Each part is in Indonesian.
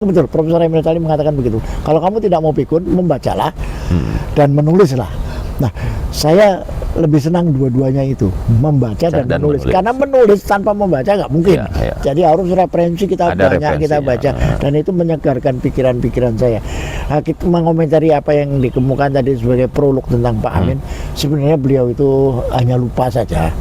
Betul, Profesor Emil Salim mengatakan begitu. Kalau kamu tidak mau pikun, membacalah dan menulislah. Nah, saya lebih senang dua-duanya itu, membaca dan menulis. Karena menulis tanpa membaca nggak mungkin. Jadi harus referensi kita banyak kita baca, dan itu menyegarkan pikiran-pikiran saya. Nah, kita mengomentari apa yang dikemukakan tadi sebagai prolog tentang Pak Amin. Sebenarnya beliau itu hanya lupa saja.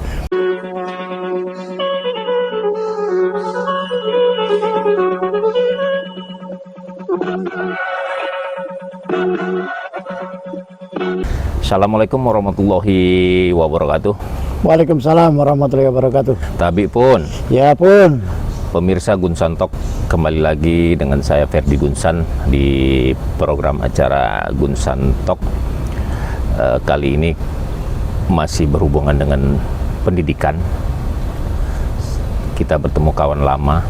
Assalamualaikum warahmatullahi wabarakatuh. Waalaikumsalam warahmatullahi wabarakatuh. Tabi pun. Ya pun. Pemirsa Gunsan Talk, kembali lagi dengan saya Ferdi Gunsan di program acara Gunsan Talk. Kali ini masih berhubungan dengan pendidikan. Kita bertemu kawan lama,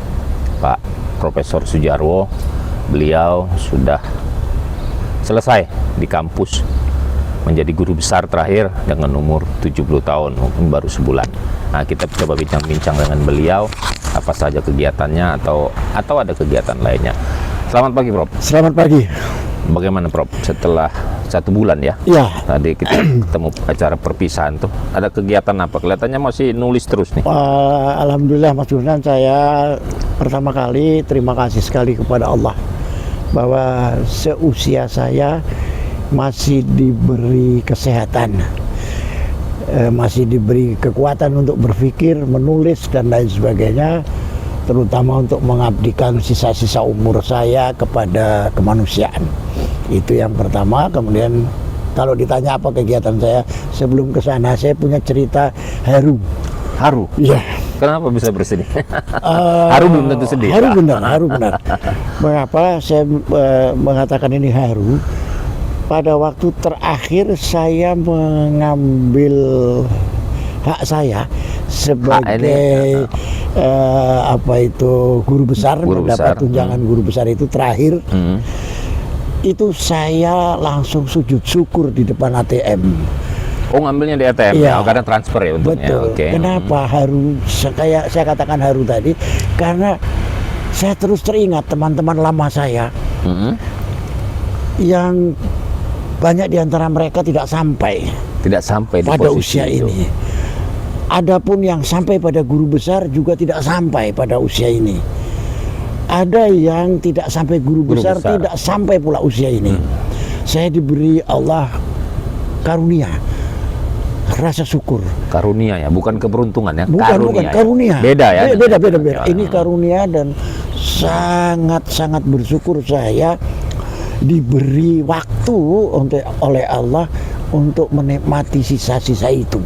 Pak Profesor Sujarwo. Beliau sudah selesai di kampus menjadi guru besar terakhir dengan umur 70 tahun, mungkin baru sebulan. Nah, kita coba bincang-bincang dengan beliau apa saja kegiatannya atau ada kegiatan lainnya. Selamat pagi, Prof. Selamat pagi. Bagaimana, Prof, setelah 1 bulan ya? Ya. Tadi kita ketemu acara perpisahan tuh. Ada kegiatan apa? Kelihatannya masih nulis terus nih. Alhamdulillah Mas Gunsan, saya pertama kali terima kasih sekali kepada Allah bahwa seusia saya masih diberi kesehatan, masih diberi kekuatan untuk berpikir, menulis dan lain sebagainya, terutama untuk mengabdikan sisa-sisa umur saya kepada kemanusiaan. Itu yang pertama. Kemudian kalau ditanya apa kegiatan saya sebelum ke sana, saya punya cerita haru. Haru? Iya. Kenapa bisa bersedih? Haru belum tentu sedih. Haru benar, haru benar. Mengapa saya mengatakan ini haru? Pada waktu terakhir saya mengambil hak saya sebagai guru besar, mendapat tunjangan guru besar itu terakhir. Itu saya langsung sujud syukur di depan ATM. Oh, ngambilnya di ATM ya, karena transfer ya untungnya. Betul. Okay. Kenapa haru? Saya katakan haru tadi karena saya terus teringat teman-teman lama saya yang banyak di antara mereka tidak sampai di pada posisi usia itu. ini. Adapun yang sampai pada guru besar juga tidak sampai pada usia ini. Ada yang tidak sampai guru besar, tidak sampai pula usia ini. Saya diberi Allah karunia, rasa syukur. Karunia ya, bukan keberuntungan ya. Bukan karunia. Beda ya. Beda. Ini karunia dan sangat bersyukur saya diberi waktu oleh Allah untuk menikmati sisa-sisa itu.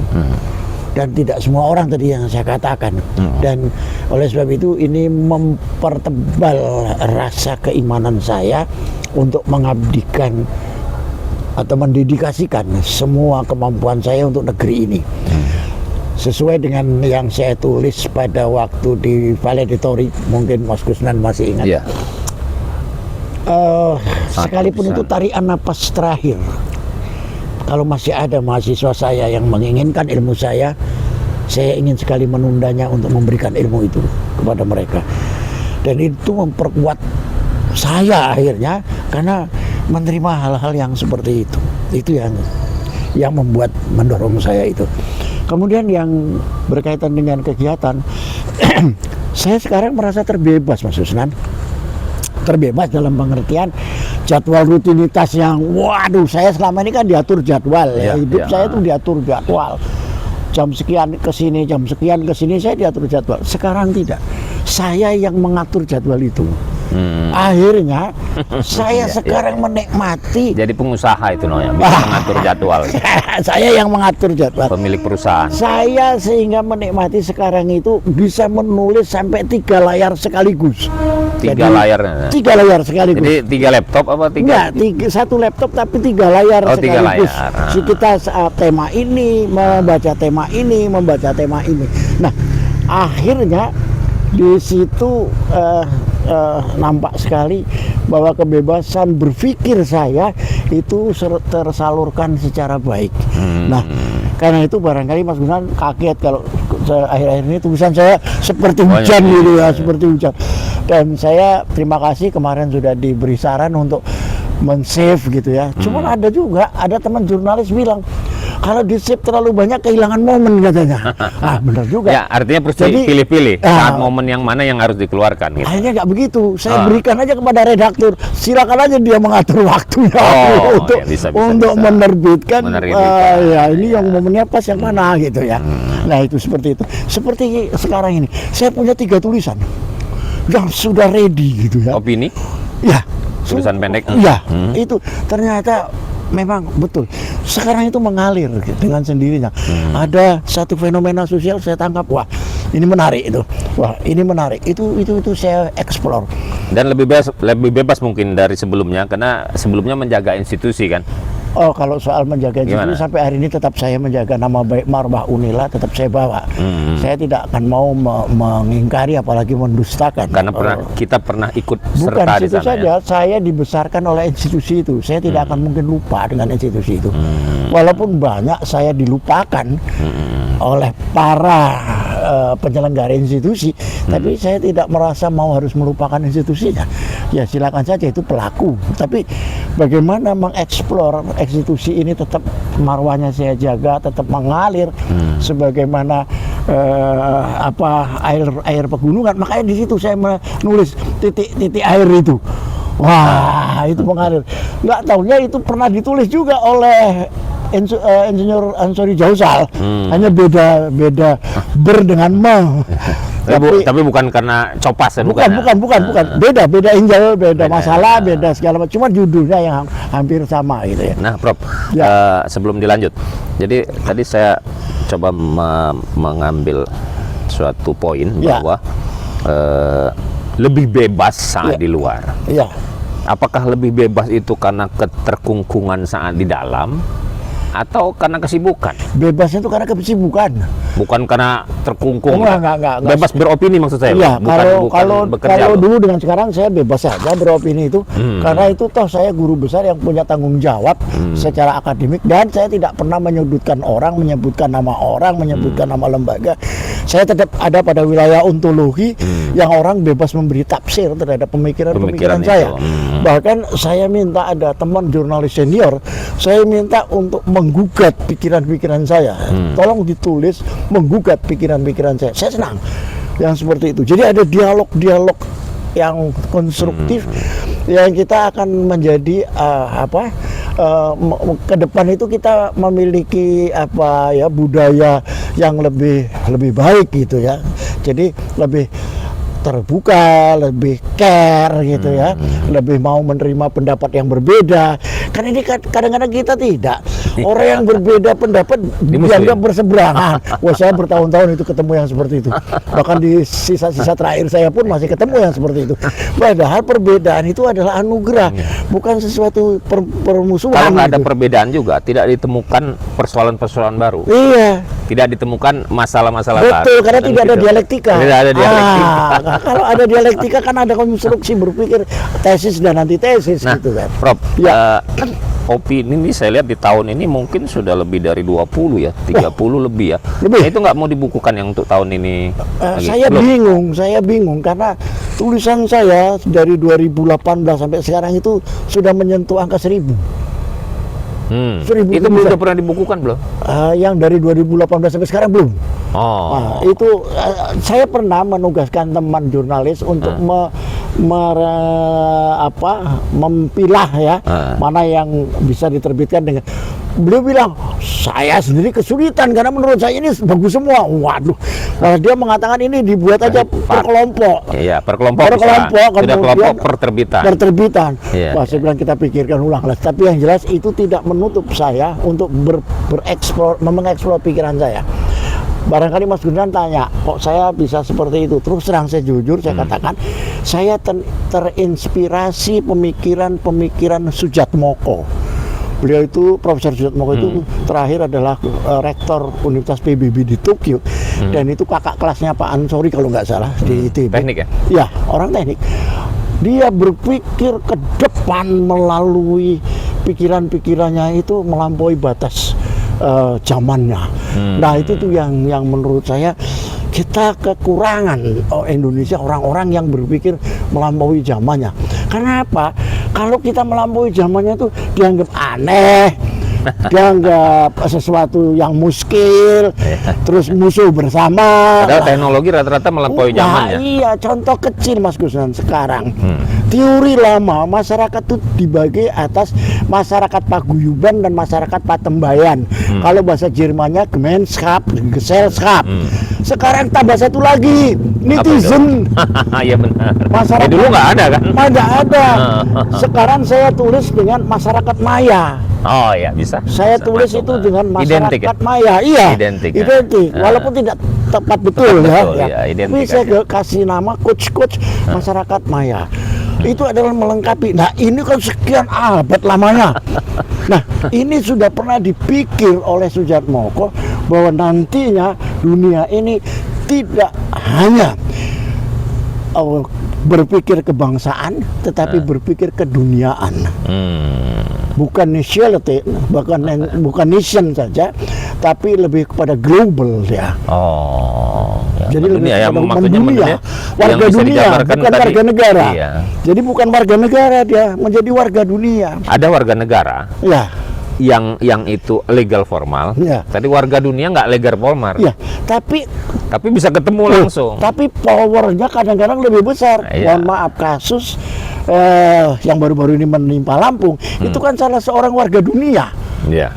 Dan tidak semua orang tadi yang saya katakan. Dan oleh sebab itu ini mempertebal rasa keimanan saya untuk mengabdikan atau mendedikasikan semua kemampuan saya untuk negeri ini. Sesuai dengan yang saya tulis pada waktu di Valedictory, mungkin Mas Kusnan masih ingat. Yeah. Sekalipun itu tarikan napas terakhir, kalau masih ada mahasiswa saya yang menginginkan ilmu saya ingin sekali menundanya untuk memberikan ilmu itu kepada mereka. Dan itu memperkuat saya akhirnya, karena menerima hal-hal yang seperti itu. Itu yang membuat mendorong saya itu. Kemudian yang berkaitan dengan kegiatan, saya sekarang merasa terbebas, Mas Susnan. Terbebas dalam pengertian jadwal rutinitas yang saya selama ini kan diatur jadwal ya. Hidup saya itu diatur jadwal, jam sekian ke sini, jam sekian ke sini, saya diatur jadwal. Sekarang tidak, saya yang mengatur jadwal itu. Akhirnya saya sekarang menikmati. Jadi pengusaha itu yang bisa mengatur jadwal. Saya yang mengatur jadwal. Pemilik perusahaan. Saya sehingga menikmati sekarang itu bisa menulis sampai 3 layar sekaligus. 3 layar. 3 layar sekaligus. Jadi 3 laptop apa 3? Enggak, 1 laptop tapi 3 layar sekaligus. 3 layar. Kita tema ini, membaca tema ini, membaca tema ini. Nah, akhirnya di situ nampak sekali bahwa kebebasan berpikir saya itu tersalurkan secara baik. Nah, karena itu barangkali Mas Gunsan kaget kalau akhir-akhir ini tulisan saya seperti hujan gitu ya, seperti hujan. Dan saya terima kasih kemarin sudah diberi saran untuk men-save gitu ya. Cuman ada juga, ada teman jurnalis bilang, kalau di-save terlalu banyak kehilangan momen katanya. Ah, benar juga. Ya, artinya Jadi, pilih-pilih saat momen yang mana yang harus dikeluarkan gitu. Akhirnya nggak begitu. Saya berikan aja kepada redaktur. Silakan aja dia mengatur waktunya untuk ya, bisa. menerbitkan. Ya, ini yang momennya pas yang mana gitu ya. Nah, itu seperti itu. Seperti sekarang ini, saya punya 3 tulisan yang sudah ready gitu ya. Opini? Ya. Tulisan pendek? Ya, itu ternyata memang betul. Sekarang itu mengalir dengan sendirinya. Ada satu fenomena sosial saya tangkap, wah ini menarik itu. Wah ini menarik. Itu saya explore. Dan lebih bebas mungkin dari sebelumnya, karena sebelumnya menjaga institusi kan. Oh, kalau soal menjaga institusi, Gimana? sampai hari ini tetap saya menjaga nama baik marwah Unila, tetap saya bawa. Saya tidak akan mau mengingkari apalagi mendustakan. Karena kita pernah ikut Bukan serta di situ sana saja, ya. saya dibesarkan oleh institusi itu. Saya tidak akan mungkin lupa dengan institusi itu. Walaupun banyak saya dilupakan oleh para penyelenggara institusi, tapi saya tidak merasa mau harus melupakan institusinya. Ya silakan saja, itu pelaku. Tapi bagaimana mengeksplor institusi ini tetap marwahnya saya jaga, tetap mengalir sebagaimana air pegunungan. Makanya di situ saya menulis titik-titik air itu. Wah, itu mengalir. Nggak tahunya itu pernah ditulis juga oleh Insinyur Ansori Jausal. Hanya beda ber dengan me. Tapi bukan karena copas ya, bukan. Beda injil, beda masalah, beda segala macam. Cuma judulnya yang hampir sama gitu ya. Nah, Prof, sebelum dilanjut, jadi tadi saya coba mengambil suatu poin bahwa lebih bebas saat di luar. Iya. Apakah lebih bebas itu karena keterkungkungan saat di dalam, atau karena kesibukan? Bebasnya itu karena kesibukan. Bukan karena terkungkung. Enggak. Bebas beropini maksud saya. Iya, bukan bekerja. kalau dulu dengan sekarang saya bebas saja beropini itu. Karena itu toh saya guru besar yang punya tanggung jawab secara akademik, dan saya tidak pernah menyudutkan orang, menyebutkan nama orang, menyebutkan nama lembaga. Saya tetap ada pada wilayah ontologi yang orang bebas memberi tafsir terhadap pemikiran saya. Bahkan saya minta, ada teman jurnalis senior, saya minta untuk menggugat pikiran-pikiran saya. Tolong ditulis menggugat pikiran-pikiran saya. Saya senang yang seperti itu. Jadi ada dialog-dialog yang konstruktif yang kita akan menjadi ke depan itu kita memiliki budaya yang lebih baik gitu ya. Jadi lebih terbuka, lebih care gitu ya, lebih mau menerima pendapat yang berbeda. Kan ini kadang-kadang kita tidak. Orang yang berbeda pendapat dianggap berseberangan. Wah, saya bertahun-tahun itu ketemu yang seperti itu. Bahkan di sisa-sisa terakhir saya pun masih ketemu yang seperti itu. Padahal perbedaan itu adalah anugerah, bukan sesuatu permusuhan. Kalau nggak ada gitu. perbedaan juga, tidak ditemukan persoalan-persoalan baru. Iya. Tidak ditemukan masalah-masalah baru. Betul, karena tidak ada dialektika. Tidak ada dialektika. Kalau ada dialektika kan ada konstruksi berpikir, tesis dan antitesis gitu kan. Prof, Ya. opini ini saya lihat di tahun ini mungkin sudah lebih dari 20 ya, 30 lebih ya. Lebih. Nah, itu nggak mau dibukukan yang untuk tahun ini? lagi? Saya bingung karena tulisan saya dari 2018 sampai sekarang itu sudah menyentuh angka 1000. 1000 Itu belum pernah dibukukan belum? Yang dari 2018 sampai sekarang belum. Oh. Nah, itu saya pernah menugaskan teman jurnalis untuk memilah ya mana yang bisa diterbitkan dengan. Beliau bilang, saya sendiri kesulitan karena menurut saya ini bagus semua. Waduh, malah dia mengatakan ini dibuat aja per kelompok. Iya, per kelompok. Sudah kelompok perterbitan. Iya, Wah, saya bilang kita pikirkan ulang lah. Tapi yang jelas itu tidak menutup saya untuk mengeksplor pikiran saya. Barangkali Mas Gundan tanya, kok saya bisa seperti itu? Terus terang saya jujur, saya katakan, saya terinspirasi pemikiran Sujatmoko. Beliau itu, Profesor Sujatmoko itu terakhir adalah rektor Universitas PBB di Tokyo. Dan itu kakak kelasnya Pak Ansori kalau nggak salah di ITB. Teknik ya? Ya, orang teknik. Dia berpikir ke depan melalui pikiran-pikirannya itu melampaui batas zamannya. Nah, itu tuh yang menurut saya kita kekurangan Indonesia orang-orang yang berpikir melampaui zamannya. Kenapa? Kalau kita melampaui zamannya itu dianggap aneh, dianggap sesuatu yang muskil, terus musuh bersama. Padahal teknologi rata-rata melampaui zamannya. Iya, contoh kecil Mas Gusnan sekarang. Teori lama masyarakat itu dibagi atas masyarakat paguyuban dan masyarakat patembayan. Kalau bahasa Jermannya Gemeinschaft, Gesellschaft. Sekarang tambah satu lagi, netizen. Iya benar. Masyarakat Dulu nggak ada kan? Tidak ada. Sekarang saya tulis dengan masyarakat maya. Oh ya bisa. Saya Bisa tulis masuk, itu dengan identik ya? masyarakat maya. Iya. Identik, ya? Identik. Walaupun tidak tepat betul ya. betul, ya, identik Tapi saya aja. kasih nama coach masyarakat maya. Itu adalah melengkapi. Nah, ini kan sekian abad lamanya. Nah, ini sudah pernah dipikir oleh Soejarmoko bahwa nantinya dunia ini tidak hanya berpikir kebangsaan, tetapi berpikir keduniaan. Bukan nationality, bukan nation saja, tapi lebih kepada global ya. Oh, ya. Jadi lebih Mendunia, ya, kepada maksudnya mendunia, warga yang bisa dunia, digambarkan bukan tadi. warga negara. Iya. Jadi bukan warga negara dia, menjadi warga dunia. Ada warga negara Ya, yang itu legal formal. Ya. Tadi warga dunia nggak legal formal. ya. Tapi Bisa ketemu langsung. Tapi powernya kadang-kadang lebih besar. Iya. Mohon maaf, kasus yang baru-baru ini menimpa Lampung itu kan salah seorang warga dunia. Iya.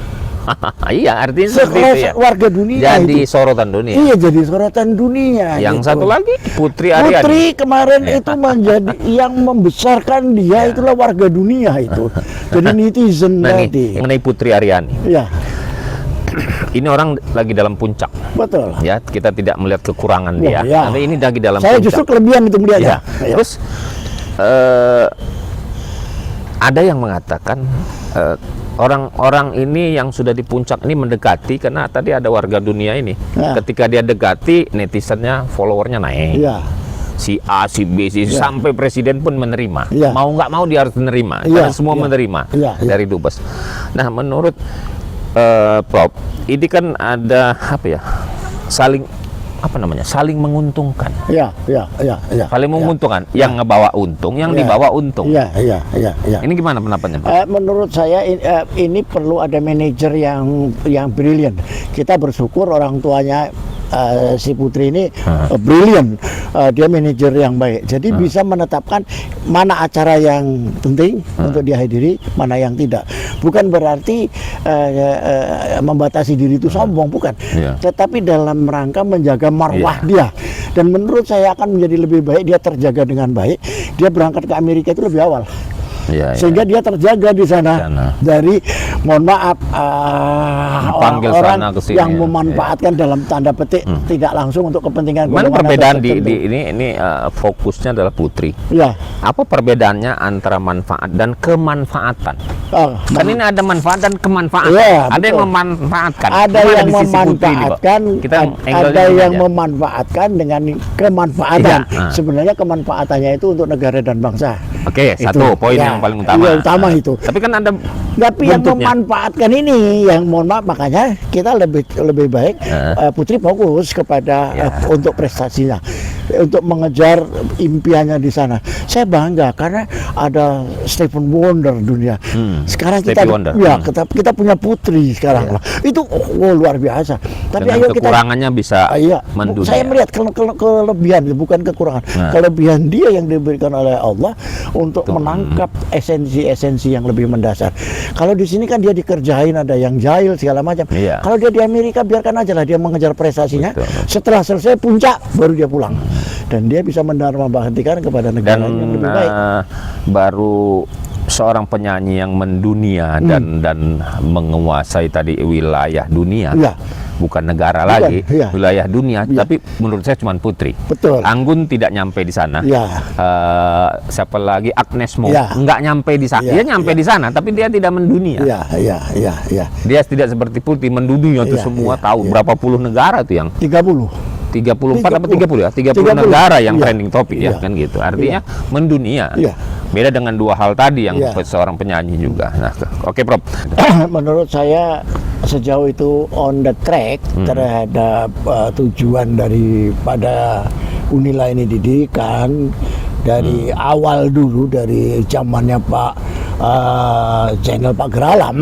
Iya, artinya seperti Sekelas itu ya. warga dunia Jadi itu. sorotan dunia. Iya, jadi sorotan dunia. Yang gitu. satu lagi Putri Aryani. Putri kemarin itu menjadi yang membesarkan dia itulah warga dunia itu. Jadi netizen Nah nih, tadi. mengenai Putri Aryani. Ya, Ini orang lagi dalam puncak. betul. Ya, kita tidak melihat kekurangan dia. Ya. Tapi ini lagi dalam Saya puncak. justru kelebihan itu melihatnya. Ya. Terus ada yang mengatakan orang-orang ini yang sudah di puncak ini mendekati karena tadi ada warga dunia ini. Ya. Ketika dia dekati, netizennya followernya naik. Iya. Si A, si B, si Ya. sampai presiden pun menerima. Ya. Mau nggak mau dia harus menerima. Ya. Karena semua Ya. menerima Ya. Ya. dari dubes. Nah, menurut Prof, ini kan ada apa ya? Saling menguntungkan. Iya, iya, iya, iya. Saling menguntungkan. Yang ngebawa untung, yang Ya. dibawa untung. Iya, iya, iya, iya. Ini gimana pendapatnya, Pak? Menurut saya ini perlu ada manajer yang brilian. Kita bersyukur orang tuanya si Putri ini brilian. Dia manajer yang baik. Jadi bisa menetapkan mana acara yang penting untuk dihadiri, mana yang tidak. Bukan berarti membatasi diri itu sombong, bukan. Iya. Tetapi dalam rangka menjaga marwah dia. Dan menurut saya akan menjadi lebih baik dia terjaga dengan baik. Dia berangkat ke Amerika itu lebih awal. Ya, Sehingga dia terjaga di sana dari, mohon maaf, Dipanggil orang-orang sana ke sini, yang ya. memanfaatkan dalam tanda petik tidak langsung untuk kepentingan Mana golongan perbedaan tertentu. ini fokusnya adalah Putri. Ya, Apa perbedaannya antara manfaat dan kemanfaatan? Kan ini ada manfaat dan kemanfaatan. Iya, Ada yang betul. memanfaatkan. ada Gimana yang di sisi Putri ini, Pak? memanfaatkan, Kita angle-nya ada ini yang aja. memanfaatkan dengan kemanfaatan. Iya, Sebenarnya kemanfaatannya itu untuk negara dan bangsa. Oke, Itu, satu poin ya. yang paling utama. Iya, utama itu. Tapi kan ada Tapi yang bentuknya. memanfaatkan ini, yang mohon maaf, makanya kita lebih baik Putri fokus kepada untuk prestasinya, untuk mengejar impiannya di sana. Saya bangga karena ada Stephen Wonder dunia. Sekarang kita Stevie Wonder. kita punya Putri sekarang. Itu luar biasa. Tapi dengan ayo kita kekurangannya bisa iya, mendunia. saya melihat kelebihan, bukan kekurangan. Kelebihan dia yang diberikan oleh Allah untuk menangkap esensi-esensi yang lebih mendasar. Kalau di sini kan dia dikerjain, ada yang jahil segala macam. Iya. Kalau dia di Amerika biarkan aja lah dia mengejar prestasinya. Betul. Setelah selesai puncak baru dia pulang. Dan dia bisa mendharma baktikan kepada negara Dan yang lebih baik. baru seorang penyanyi yang mendunia dan menguasai tadi wilayah dunia. Iya. Bukan negara Bukan, lagi, iya. wilayah dunia. Iya. Tapi menurut saya cuma Putri. Betul. Anggun tidak nyampe di sana. Iya. Siapa lagi? Agnes Mo Iya. nggak nyampe di sana. Iya, Dia nyampe di sana, tapi dia tidak mendunia. Iya, iya, iya, iya. Dia tidak seperti Putri mendunia tuh Iya, semua iya, tahu iya. berapa puluh negara tuh yang 30. 34 apa 30 ya? 30 30. negara yang Iya. trending topik ya Iya. kan gitu. Artinya mendunia. Iya. Beda dengan dua hal tadi yang Iya. seorang penyanyi juga. Nah, oke Prof. Menurut saya sejauh itu on the track terhadap tujuan daripada Unila ini didirikan dari awal dulu, dari zamannya Pak Jenderal Pak Geralam,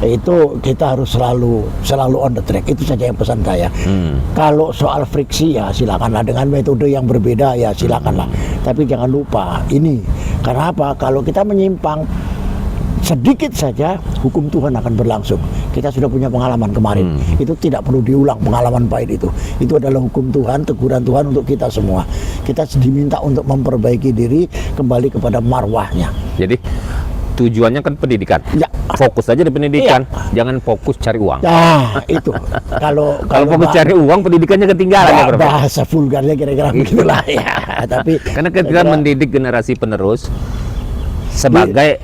itu kita harus selalu on the track. Itu saja yang pesan saya. Kalau soal friksi ya silakanlah, dengan metode yang berbeda ya silakanlah. Tapi jangan lupa ini, karena apa? Kalau kita menyimpang sedikit saja, hukum Tuhan akan berlangsung. Kita sudah punya pengalaman kemarin. Itu tidak perlu diulang, pengalaman pahit itu. Itu adalah hukum Tuhan, teguran Tuhan untuk kita semua. Kita diminta untuk memperbaiki diri, kembali kepada marwahnya. Jadi tujuannya kan pendidikan. Ya. Fokus aja di pendidikan, jangan fokus cari uang. Nah, itu. Kalau fokus cari uang, pendidikannya ketinggalan ya, Prof. Bahasa vulgarnya kira-kira begitulah ya. Tapi karena kita mendidik generasi penerus sebagai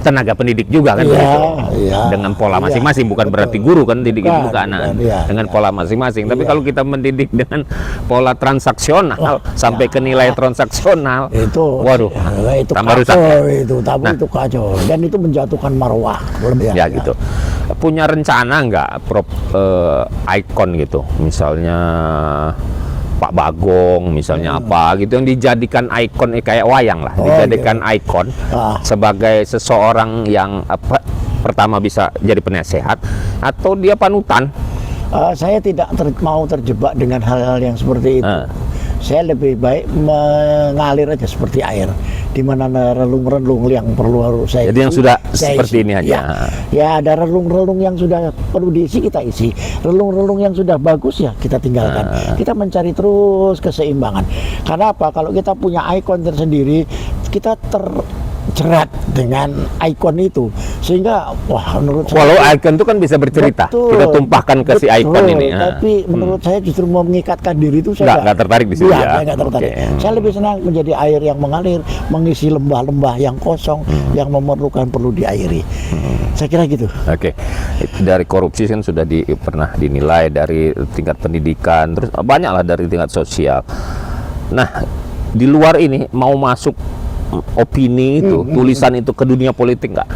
tenaga pendidik juga kan, dengan pola masing-masing, bukan berarti guru kan didik itu ke anak dengan pola masing-masing. Tapi kalau kita mendidik dengan pola transaksional sampai ke nilai transaksional, itu waduh, itu tambah rusak itu itu kacau, dan itu menjatuhkan marwah. Gitu. Punya rencana nggak, Prof, ikon gitu, misalnya Pak Bagong, misalnya apa gitu, yang dijadikan ikon kayak wayang lah, dijadikan ikon sebagai seseorang yang pertama bisa jadi penasehat atau dia panutan. Saya tidak mau terjebak dengan hal-hal yang seperti itu. Saya lebih baik mengalir aja seperti air, di mana ada relung-relung yang perlu saya jadi isi, yang sudah saya seperti isi. ini aja. Ya ada relung-relung yang sudah perlu diisi, kita isi. Relung-relung yang sudah bagus ya kita tinggalkan. Kita mencari terus keseimbangan. Karena apa? Kalau kita punya ikon tersendiri, kita terjerat dengan ikon itu, sehingga wah, menurut saya, walau ikon itu kan bisa bercerita, kita tumpahkan ke si ikon ini. Tapi menurut saya justru mau mengikatkan diri itu saya nggak tertarik di situ ya. Saya nggak tertarik. Saya lebih senang menjadi air yang mengalir, mengisi lembah-lembah yang kosong, yang memerlukan perlu diairi. Saya kira gitu. Oke. Dari korupsi kan sudah pernah dinilai, dari tingkat pendidikan, terus banyaklah dari tingkat sosial. Nah, di luar ini mau masuk opini itu, tulisan itu ke dunia politik nggak?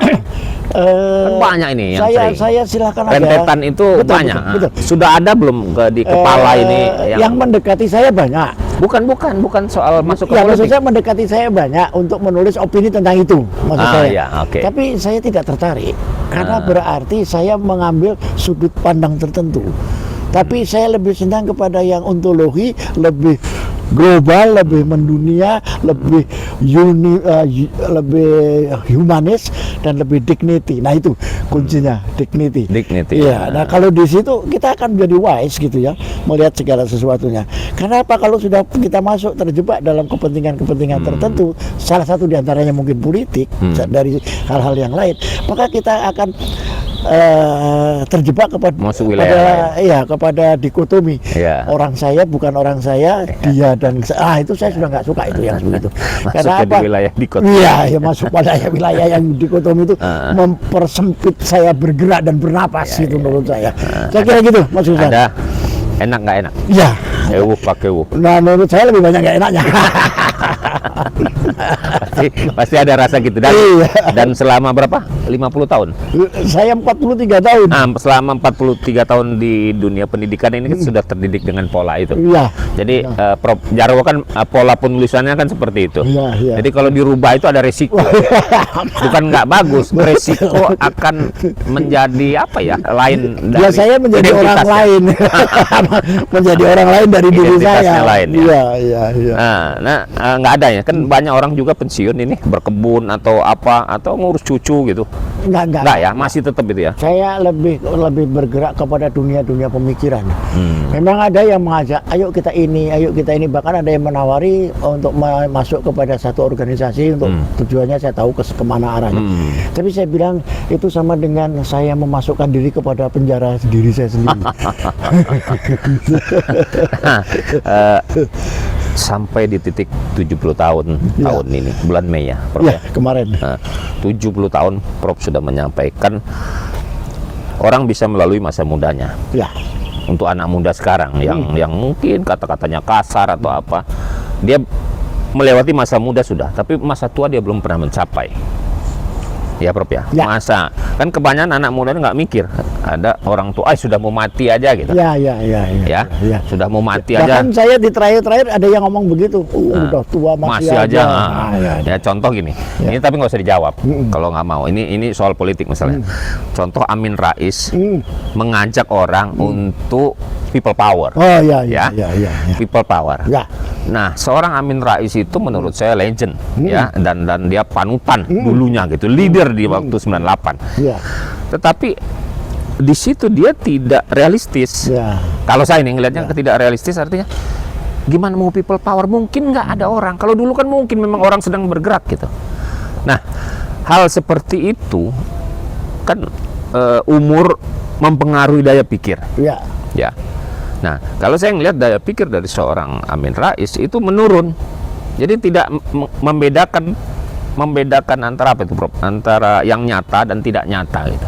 Kan banyak ini yang saya silakan aja. Rentetan itu banyak. Betul. Sudah ada belum di kepala ini yang mendekati saya banyak. Bukan soal masuk ke ya, politik. maksud saya mendekati saya banyak untuk menulis opini tentang itu, maksud saya. Ya, Tapi saya tidak tertarik karena berarti saya mengambil sudut pandang tertentu. Tapi saya lebih senang kepada yang ontologi, lebih global, lebih mendunia, lebih lebih humanis, dan lebih dignity. Nah itu kuncinya, dignity. Iya. Nah kalau di situ kita akan menjadi wise gitu ya, melihat segala sesuatunya. Karena apa? Kalau sudah kita masuk terjebak dalam kepentingan-kepentingan tertentu, salah satu diantaranya mungkin politik dari hal-hal yang lain, maka kita akan terjebak kepada dikotomi orang saya bukan orang saya, dia dan itu saya sudah nggak suka itu yang begitu. Karena apa? Wilayah dikotomi. Iya, masuk pada wilayah yang dikotomi itu mempersempit saya bergerak dan bernapas gitu menurut saya. Saya kira gitu maksud saya. Ada enak nggak enak? Iya. Pakai Nah menurut saya lebih banyak nggak enaknya. pasti ada rasa gitu dan selama berapa? 50 tahun? Saya 43 tahun. Selama 43 tahun di dunia pendidikan ini kan sudah terdidik dengan pola itu. Jadi Prof Jarwo kan pola penulisannya kan seperti itu. Jadi kalau dirubah itu ada resiko. Bukan nggak bagus, resiko akan menjadi apa ya? Lain dari saya menjadi orang lain. Menjadi orang lain dari diri saya. Lain, iya. Nah, nggak ada ya kan, banyak orang juga pensiun ini berkebun atau apa atau ngurus cucu gitu. Nggak ya, masih tetap itu ya. Saya lebih bergerak kepada dunia pemikiran. Memang ada yang mengajak, ayo kita ini, bahkan ada yang menawari untuk masuk kepada satu organisasi untuk tujuannya saya tahu kemana arahnya. Tapi saya bilang itu sama dengan saya memasukkan diri kepada penjara diri saya sendiri. Sampai di titik 70 tahun ini bulan Mei ya, Prof. Kemarin. 70 tahun Prof sudah menyampaikan orang bisa melalui masa mudanya. Untuk anak muda sekarang yang mungkin kata-katanya kasar atau apa, dia melewati masa muda sudah, tapi masa tua dia belum pernah mencapai. Ya Prof ya. Ya. Masa kan kebanyakan anak muda nggak mikir ada orang tua sudah mau mati aja gitu. Ya. Sudah mau mati aja. Bahkan saya di terakhir ada yang ngomong begitu, udah tua masih aja. Ya contoh gini, ini tapi nggak usah dijawab kalau nggak mau. Ini soal politik misalnya. Contoh Amin Rais mengajak orang untuk people power. Oh iya. People power. Ya. Nah, seorang Amin Rais itu menurut saya legend ya, dan dia panutan dulunya gitu, leader di waktu 98. Ya. Tetapi di situ dia tidak realistis. Ya. Kalau saya nih ngelihatnya tidak realistis, artinya gimana mau people power? Mungkin nggak ada orang. Kalau dulu kan mungkin memang orang sedang bergerak gitu. Nah, hal seperti itu kan umur mempengaruhi daya pikir. Ya. Ya. Nah, kalau saya ngelihat daya pikir dari seorang Amin Rais itu menurun. Jadi tidak membedakan antara apa itu, Prof? Antara yang nyata dan tidak nyata gitu.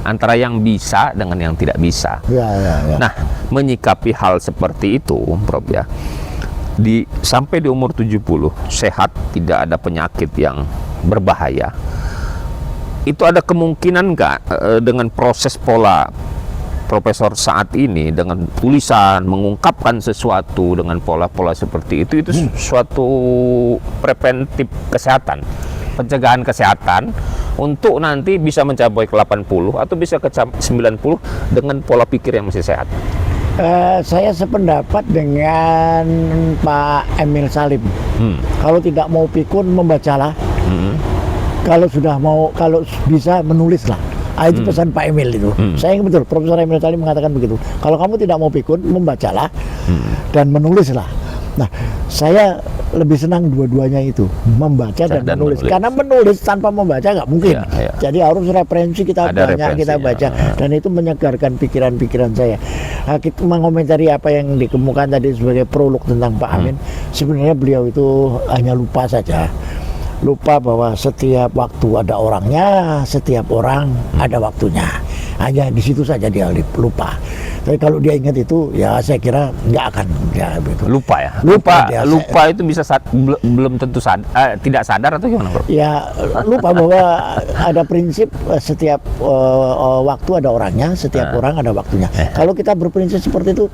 Antara yang bisa dengan yang tidak bisa. Ya. Nah, menyikapi hal seperti itu, Prof ya. Sampai di umur 70 sehat, tidak ada penyakit yang berbahaya. Itu ada kemungkinan nggak dengan proses pola Profesor saat ini dengan tulisan mengungkapkan sesuatu dengan pola-pola seperti itu suatu preventif kesehatan, pencegahan kesehatan untuk nanti bisa mencapai ke 80 atau bisa ke 90 dengan pola pikir yang masih sehat. Saya sependapat dengan Pak Emil Salim. Kalau tidak mau pikun, membacalah. Kalau bisa menulislah. Itu pesan Pak Emil itu. Saya ingat betul, Profesor Emil Salim mengatakan begitu. Kalau kamu tidak mau pikun, membacalah dan menulislah. Nah, saya lebih senang dua-duanya itu, membaca dan menulis. Karena menulis tanpa membaca nggak mungkin. Ya. Jadi harus referensi kita Ada banyak kita baca, dan itu menyegarkan pikiran-pikiran saya. Kita mengomentari apa yang dikemukakan tadi sebagai prolog tentang Pak Amin. Sebenarnya beliau itu hanya lupa saja. Lupa bahwa setiap waktu ada orangnya, setiap orang ada waktunya. Hanya di situ saja dia lupa. Tapi kalau dia ingat itu, ya saya kira nggak akan ya begitu. Lupa ya. Lupa itu bisa belum tentu tidak sadar atau gimana, Bro? Ya lupa bahwa ada prinsip setiap waktu ada orangnya, setiap orang ada waktunya. Kalau kita berprinsip seperti itu,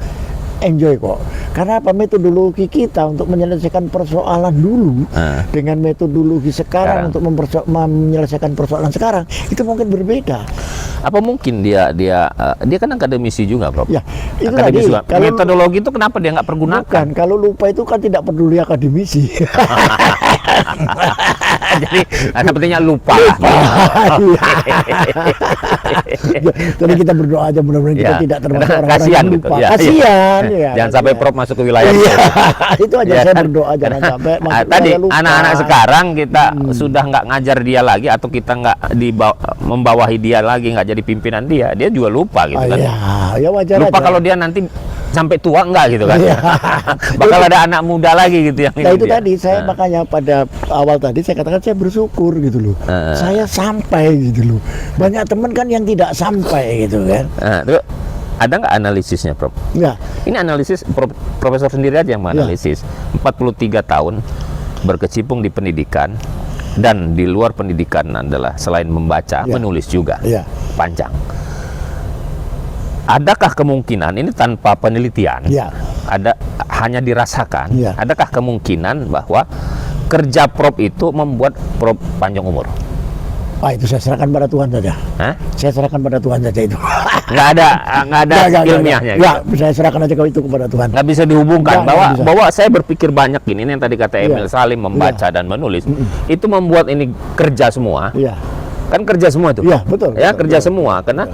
enjoy kok. Karena apa, metodologi kita untuk menyelesaikan persoalan dulu dengan metodologi sekarang untuk menyelesaikan persoalan sekarang itu mungkin berbeda. Apa mungkin dia kan akademisi juga, Prof? Ya, itu akademisi tadi. Kalau metodologi itu kenapa dia nggak pergunakan? Bukan, kalau lupa itu kan tidak peduli akademisi. Jadi sepertinya lupa. Jadi kita berdoa aja mudah-mudahan kita tidak termasuk orang-orang kasihan yang gitu. lupa. Ya, kasihan. ya. Ya, Jangan sampai Prof masuk ke wilayah. Itu aja saya berdoa jangan sampai masuk tadi lupa. anak-anak sekarang kita sudah nggak ngajar dia lagi atau kita nggak membawahi dia lagi, nggak jadi pimpinan dia juga lupa gitu kan. Ya wajar lupa aja. kalau dia nanti sampai tua enggak gitu kan. Bakal ada anak muda lagi gitu yang nah itu tadi saya makanya pada awal tadi saya katakan saya bersyukur gitu loh. Saya sampai gitu loh. Banyak teman kan yang tidak sampai gitu kan. Ada nggak analisisnya, Prof? Ya. Ini analisis Profesor sendiri aja yang menganalisis. 43 tahun berkecimpung di pendidikan, dan di luar pendidikan adalah selain membaca, menulis juga. Panjang. Adakah kemungkinan ini tanpa penelitian? Hanya dirasakan. Adakah kemungkinan bahwa kerja Prof itu membuat Prof panjang umur? Itu saya serahkan pada Tuhan saja. Saya serahkan pada Tuhan saja itu. Nggak ada ilmiahnya. Saya serahkan aja itu kepada Tuhan. Nggak bisa dihubungkan bahwa saya berpikir banyak ini yang tadi kata Emil Salim, membaca dan menulis itu membuat ini kerja semua. Kan kerja semua itu. Betul. Kerja semua karena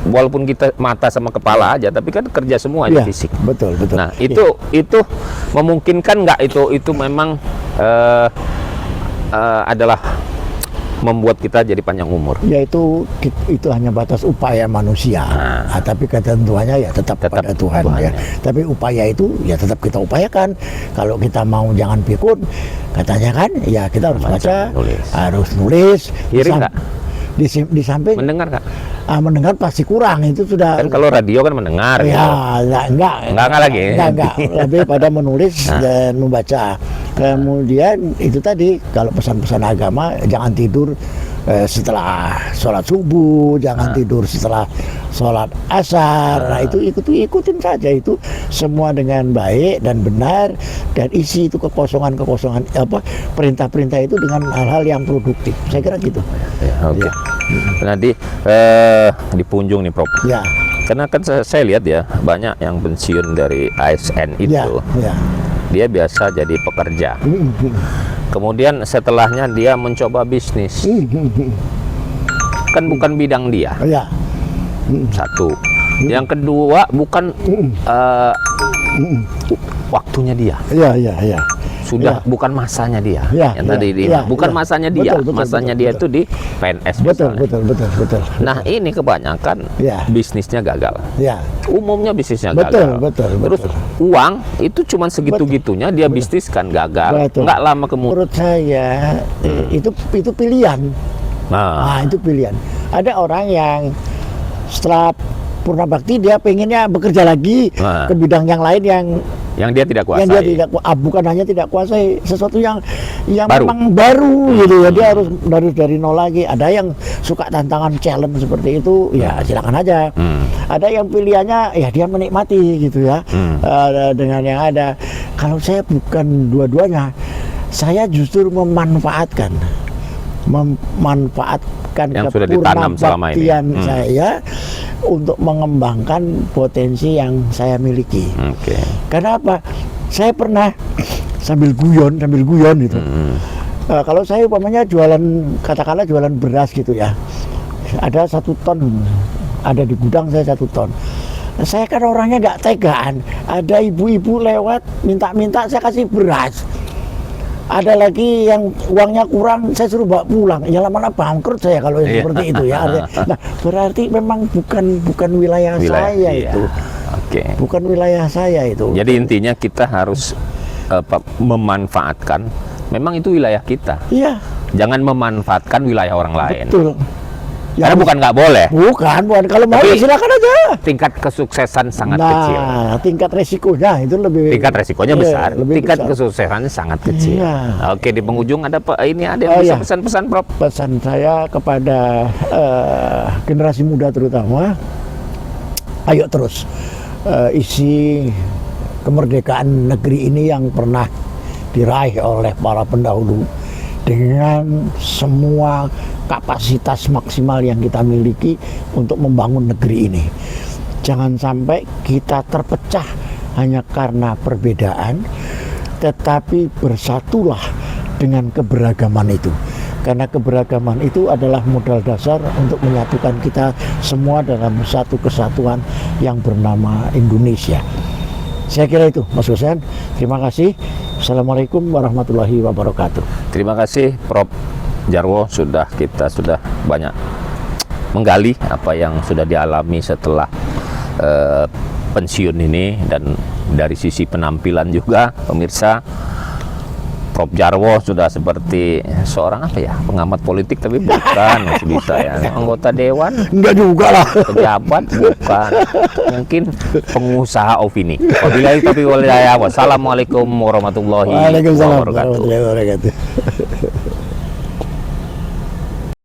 walaupun kita mata sama kepala aja, tapi kan kerja semua di fisik. Betul. Nah itu memungkinkan nggak itu memang adalah membuat kita jadi panjang umur. Itu hanya batas upaya manusia. Tapi ketentuannya ya tetap pada Tuhan ya. Tapi upaya itu ya tetap kita upayakan. Kalau kita mau jangan pikun, katanya kan ya kita harus baca, harus nulis. Kirim nggak? Di samping mendengar nggak? Mendengar pasti kurang, itu sudah kan kalau radio kan mendengar. Enggak lagi. Enggak, lebih pada menulis dan membaca. Kemudian itu tadi kalau pesan-pesan agama jangan tidur setelah sholat subuh, jangan tidur setelah sholat asar. Nah itu ikutin saja itu semua dengan baik dan benar, dan isi itu kekosongan perintah-perintah itu dengan hal-hal yang produktif. Saya kira gitu. Ya, oke. Nanti di Punjung nih Prof. Ya. Karena kan saya lihat ya banyak yang pensiun dari ASN itu. Ya. Dia biasa jadi pekerja. Kemudian setelahnya dia mencoba bisnis. Kan bukan bidang dia. Ya. Satu. Yang kedua bukan waktunya dia. Iya. Sudah bukan masanya dia. Yang tadi bukan masanya dia. Masanya dia itu di PNS. Betul. Nah, ini kebanyakan bisnisnya gagal. Ya. Umumnya bisnisnya gagal. Betul. Terus uang itu cuma segitu-gitunya dia bisniskan gagal. Nggak lama kemudian. Menurut saya itu pilihan. Nah, itu pilihan. Ada orang yang setelah purna bakti dia pengennya bekerja lagi ke bidang yang lain yang dia tidak kuasai. Yang dia tidak bukan hanya tidak kuasai, sesuatu yang baru. memang baru gitu ya. Dia harus dari nol lagi. Ada yang suka tantangan challenge seperti itu, ya silakan aja. Ada yang pilihannya ya dia menikmati gitu ya dengan yang ada. Kalau saya bukan dua-duanya, saya justru memanfaatkan yang sudah ditanam selama ini saya untuk mengembangkan potensi yang saya miliki. Karena apa? Saya pernah sambil guyon gitu. Kalau saya umpamanya katakanlah jualan beras gitu ya, ada 1 ton, ada di gudang saya 1 ton. Saya kan orangnya nggak tegaan. Ada ibu-ibu lewat minta-minta saya kasih beras. Ada lagi yang uangnya kurang, saya suruh bawa pulang. Ya lama-lama bangkrut saya kalau seperti itu ya. Nah, berarti memang bukan wilayah saya itu. Bukan wilayah saya itu. Jadi intinya kita harus memanfaatkan. Memang itu wilayah kita. Iya. Jangan memanfaatkan wilayah orang lain. Betul. Karena bukan nggak boleh. Bukan. Kalau mau silakan aja. Tingkat kesuksesan sangat nah, kecil. Tingkat resikonya itu lebih. Tingkat resikonya besar. Tingkat besar. Kesuksesannya sangat kecil. Iya. Oke, di penghujung ada yang bisa pesan-pesan, Prof? Pesan saya kepada generasi muda terutama, ayo terus isi kemerdekaan negeri ini yang pernah diraih oleh para pendahulu dengan semua kapasitas maksimal yang kita miliki untuk membangun negeri ini. Jangan sampai kita terpecah hanya karena perbedaan, tetapi bersatulah dengan keberagaman itu. Karena keberagaman itu adalah modal dasar untuk menyatukan kita semua dalam satu kesatuan yang bernama Indonesia. Saya kira itu, Mas Husein. Terima kasih. Assalamualaikum warahmatullahi wabarakatuh. Terima kasih Prof Jarwo, kita sudah banyak menggali apa yang sudah dialami setelah pensiun ini, dan dari sisi penampilan juga pemirsa Prof Jarwo sudah seperti seorang pengamat politik, tapi bukan, masih bisa ya, anggota dewan, enggak juga lah, pejabat bukan, mungkin pengusaha opini. Wabillahi taufiq wal hidayah. Wassalamualaikum warahmatullahi wabarakatuh.